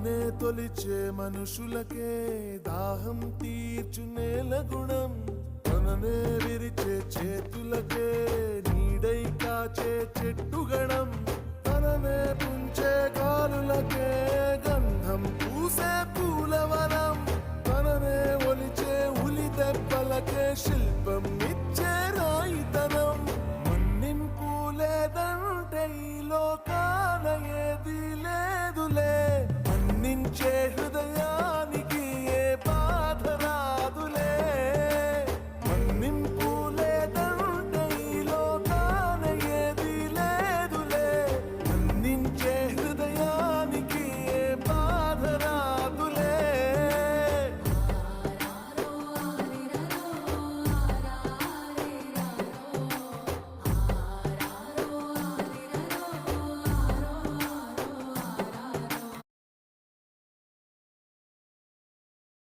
తననే తొలిచే మనుషులకే దాహం తీర్చు నేల గుణం, తననే విరిచే చేతులకే నీడై కాచే చెట్టు గణం, తననే పుంచే గాలులకే